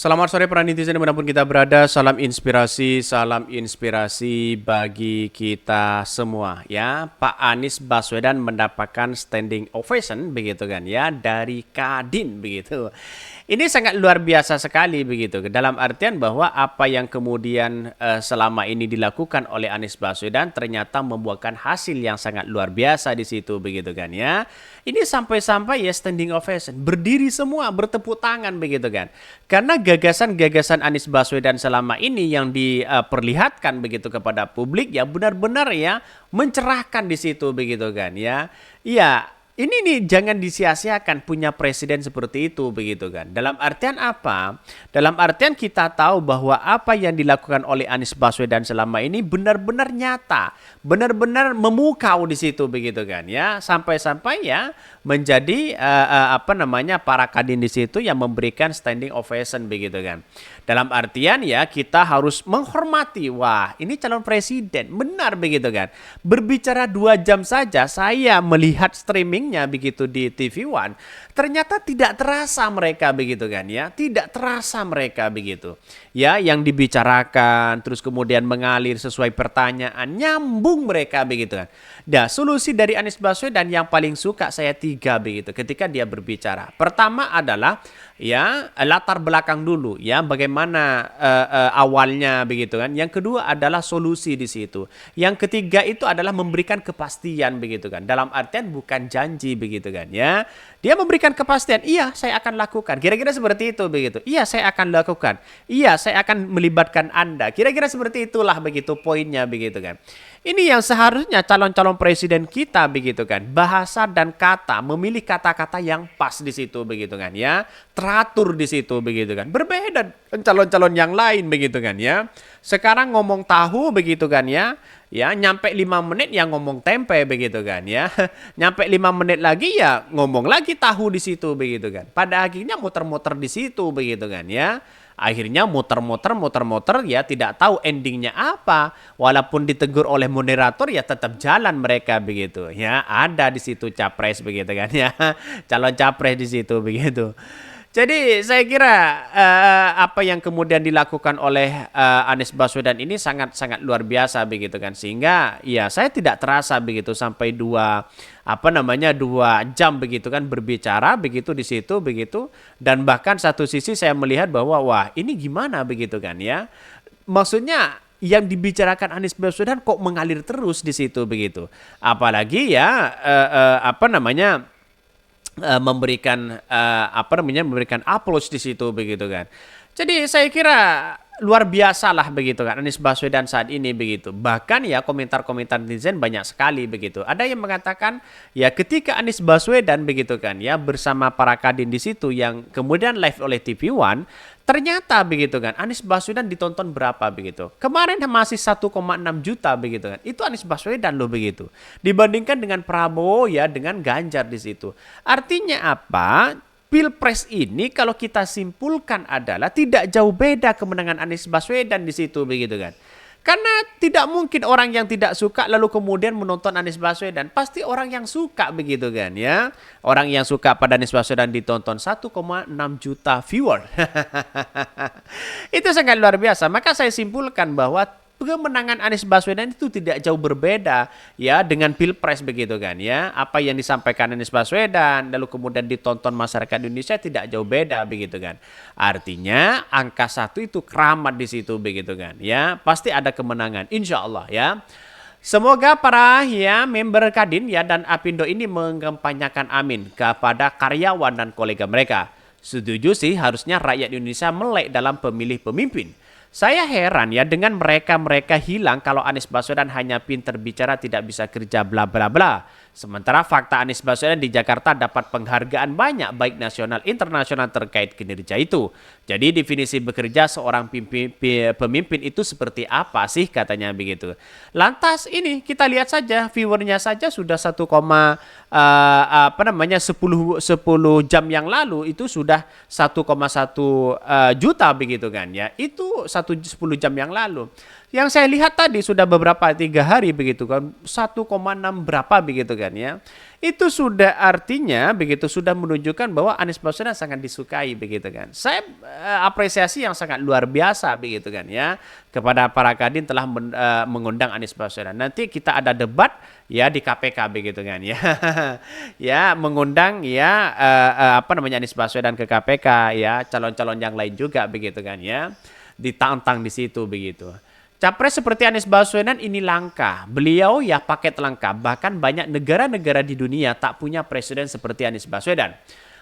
Selamat sore para netizen dimanapun kita berada. Salam inspirasi bagi kita semua ya. Pak Anies Baswedan mendapatkan standing ovation begitu kan ya dari Kadin begitu. Ini sangat luar biasa sekali begitu. Dalam artian bahwa apa yang kemudian selama ini dilakukan oleh Anies Baswedan ternyata membuahkan hasil yang sangat luar biasa di situ begitu kan ya. Ini sampai-sampai ya standing ovation, berdiri semua, bertepuk tangan begitu kan. Karena gagasan-gagasan Anies Baswedan selama ini yang diperlihatkan begitu kepada publik ya benar-benar ya mencerahkan di situ begitu kan ya. Iya, ini nih jangan disia-siakan punya presiden seperti itu begitu kan. Dalam artian apa? Dalam artian kita tahu bahwa apa yang dilakukan oleh Anies Baswedan selama ini benar-benar nyata, benar-benar memukau di situ begitu kan ya. Sampai-sampai ya menjadi para kadin di situ yang memberikan standing ovation begitu kan. Dalam artian ya kita harus menghormati, wah ini calon presiden, benar begitu kan. Berbicara 2 jam saja saya melihat streamingnya begitu di TV One, ternyata tidak terasa mereka begitu kan ya. Tidak terasa mereka begitu. Ya yang dibicarakan terus kemudian mengalir sesuai pertanyaan, nyambung mereka begitu kan. Nah solusi dari Anies Baswedan yang paling suka saya 3 begitu ketika dia berbicara. Pertama adalah ya latar belakang dulu ya bagaimana awalnya begitu kan. Yang kedua adalah solusi di situ. Yang ketiga itu adalah memberikan kepastian begitu kan. Dalam artian bukan janji begitu kan ya. Dia memberikan kepastian, iya saya akan lakukan. Kira-kira seperti itu begitu. Iya saya akan lakukan. Iya saya akan melibatkan Anda. Kira-kira seperti itulah begitu poinnya begitu kan. Ini yang seharusnya calon-calon presiden kita begitu kan. Bahasa dan kata, memilih kata-kata yang pas di situ begitu kan ya. Teratur di situ begitu kan. Berbeda dengan calon-calon yang lain begitu kan ya. Sekarang ngomong tahu begitu kan ya. Ya, nyampe 5 menit ya ngomong tempe begitu kan ya. Nyampe 5 menit lagi ya ngomong lagi tahu di situ begitu kan. Pada akhirnya muter-muter di situ begitu kan ya. Akhirnya muter-muter ya tidak tahu endingnya apa. Walaupun ditegur oleh moderator ya tetap jalan mereka begitu ya. Ada di situ capres begitu kan ya. Calon capres di situ begitu. Jadi saya kira apa yang kemudian dilakukan oleh Anies Baswedan ini sangat-sangat luar biasa begitu kan, sehingga ya saya tidak terasa begitu sampai 2 jam begitu kan berbicara begitu di situ begitu, dan bahkan satu sisi saya melihat bahwa wah ini gimana begitu kan ya, maksudnya yang dibicarakan Anies Baswedan kok mengalir terus di situ begitu, apalagi ya memberikan applause di situ begitu kan. Jadi saya kira luar biasa lah begitu kan Anies Baswedan saat ini begitu. Bahkan ya komentar-komentar netizen banyak sekali begitu. Ada yang mengatakan ya ketika Anies Baswedan begitu kan ya bersama para kadin di situ yang kemudian live oleh TV One, ternyata begitu kan Anies Baswedan ditonton berapa begitu. Kemarin masih 1,6 juta begitu kan. Itu Anies Baswedan loh begitu. Dibandingkan dengan Prabowo ya dengan Ganjar di situ. Artinya apa? Pilpres ini kalau kita simpulkan adalah tidak jauh beda kemenangan Anies Baswedan di situ begitu kan. Karena tidak mungkin orang yang tidak suka lalu kemudian menonton Anies Baswedan. Pasti orang yang suka begitu kan ya. Orang yang suka pada Anies Baswedan ditonton 1,6 juta viewer. Itu sangat luar biasa. Maka saya simpulkan bahwa kemenangan Anies Baswedan itu tidak jauh berbeda ya dengan Pilpres begitu kan ya. Apa yang disampaikan Anies Baswedan lalu kemudian ditonton masyarakat Indonesia tidak jauh beda begitu kan. Artinya angka 1 itu keramat di situ begitu kan ya. Pasti ada kemenangan insya Allah ya. Semoga para ya member Kadin ya dan Apindo ini mengkampanyekan amin kepada karyawan dan kolega mereka. Setuju sih harusnya rakyat Indonesia melek dalam pemilih pemimpin. Saya heran ya dengan mereka hilang kalau Anies Baswedan hanya pinter bicara tidak bisa kerja bla bla bla. Sementara fakta Anies Baswedan di Jakarta dapat penghargaan banyak baik nasional internasional terkait kinerja itu. Jadi definisi bekerja seorang pemimpin itu seperti apa sih katanya begitu. Lantas ini kita lihat saja viewernya saja sudah 10 jam yang lalu itu sudah 1,1 juta begitu kan ya. Itu 10 jam yang lalu. Yang saya lihat tadi sudah beberapa 3 hari begitu kan, 1,6 berapa begitu kan ya. Itu sudah artinya begitu sudah menunjukkan bahwa Anies Baswedan sangat disukai begitu kan. Saya apresiasi yang sangat luar biasa begitu kan ya kepada para kadin telah mengundang Anies Baswedan. Nanti kita ada debat ya di KPK begitu kan ya. Ya mengundang ya Anies Baswedan ke KPK ya, calon-calon yang lain juga begitu kan ya. Ditantang di situ begitu. Capres seperti Anies Baswedan ini langka. Beliau ya paket lengkap. Bahkan banyak negara-negara di dunia tak punya presiden seperti Anies Baswedan.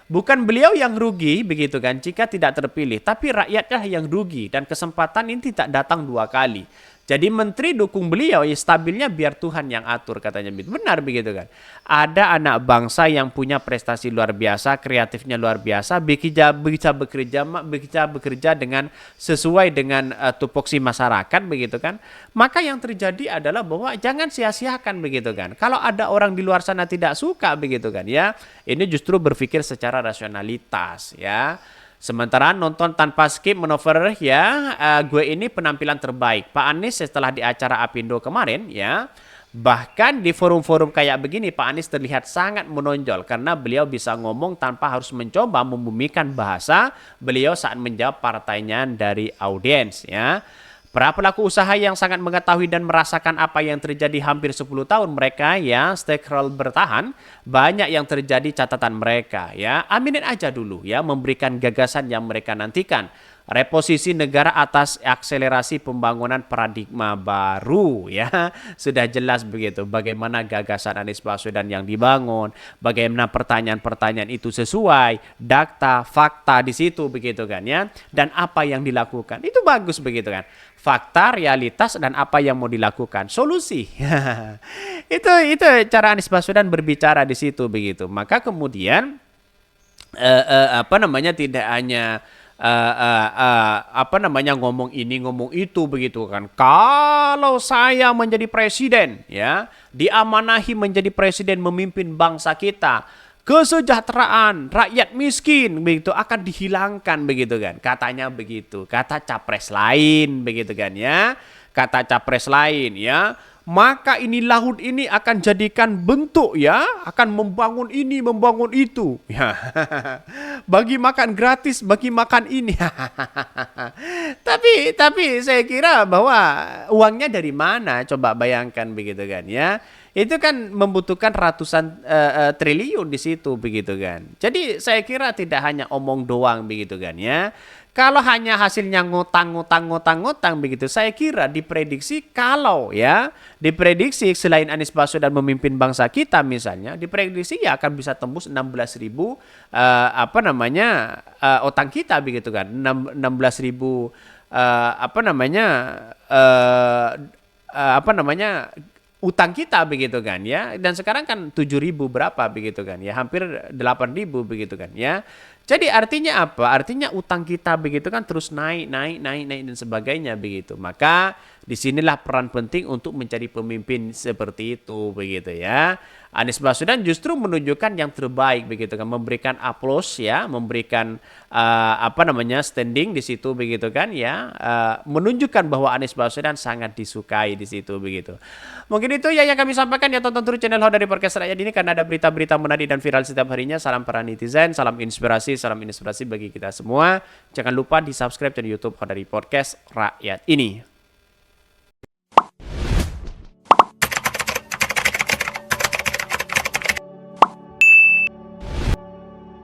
Bukan beliau yang rugi begitu kan jika tidak terpilih, tapi rakyatlah yang rugi dan kesempatan ini tidak datang 2 kali. Jadi menteri dukung beliau, ya stabilnya biar Tuhan yang atur katanya. Benar begitu kan. Ada anak bangsa yang punya prestasi luar biasa, kreatifnya luar biasa, bisa bekerja dengan sesuai dengan tupoksi masyarakat begitu kan. Maka yang terjadi adalah bahwa jangan sia-siakan begitu kan. Kalau ada orang di luar sana tidak suka begitu kan ya, ini justru berpikir secara rasionalitas ya. Sementara nonton tanpa skip manuver ya, gue ini penampilan terbaik. Pak Anies setelah di acara Apindo kemarin ya, bahkan di forum-forum kayak begini Pak Anies terlihat sangat menonjol karena beliau bisa ngomong tanpa harus mencoba membumikan bahasa beliau saat menjawab partainya dari audiens ya. Para pelaku usaha yang sangat mengetahui dan merasakan apa yang terjadi hampir 10 tahun mereka ya stakeholder bertahan, banyak yang terjadi catatan mereka ya. Aminin aja dulu ya, memberikan gagasan yang mereka nantikan. Reposisi negara atas akselerasi pembangunan paradigma baru ya. Sudah jelas begitu bagaimana gagasan Anies Baswedan yang dibangun, bagaimana pertanyaan-pertanyaan itu sesuai, data, fakta di situ begitu kan ya. Dan apa yang dilakukan. Itu bagus begitu kan. Fakta, realitas dan apa yang mau dilakukan, solusi. Itu cara Anies Baswedan berbicara di situ begitu. Maka kemudian tidak hanya ngomong ini ngomong itu begitu kan. Kalau saya menjadi presiden ya, diamanahi menjadi presiden memimpin bangsa kita, kesejahteraan rakyat miskin begitu akan dihilangkan begitu kan. Katanya begitu, kata capres lain begitu kan ya. Kata capres lain ya. Maka ini laut ini akan jadikan bentuk ya, akan membangun ini, membangun itu. Ya. Bagi makan gratis, bagi makan ini. Tapi saya kira bahwa uangnya dari mana? Coba bayangkan begitu kan ya. Itu kan membutuhkan ratusan triliun di situ begitu kan. Jadi saya kira tidak hanya omong doang begitu kan ya. Kalau hanya hasilnya ngutang begitu, saya kira diprediksi selain Anies Baswedan memimpin bangsa kita misalnya, diprediksi ya akan bisa tembus 16.000 utang kita begitu kan. 16.000 utang kita begitu kan ya. Dan sekarang kan 7.000 berapa begitu kan ya, hampir 8.000 begitu kan ya. Jadi artinya apa? Artinya utang kita begitu kan terus naik dan sebagainya begitu. Maka disinilah peran penting untuk mencari pemimpin seperti itu begitu ya. Anies Baswedan justru menunjukkan yang terbaik begitu kan, memberikan aplaus ya, memberikan standing di situ begitu kan ya, menunjukkan bahwa Anies Baswedan sangat disukai di situ begitu. Mungkin itu ya yang kami sampaikan ya, tonton terus channel Ho dari Podcast Rakyat ini karena ada berita-berita menarik dan viral setiap harinya. Salam para netizen, salam inspirasi bagi kita semua. Jangan lupa di subscribe channel YouTube Ho dari Podcast Rakyat ini.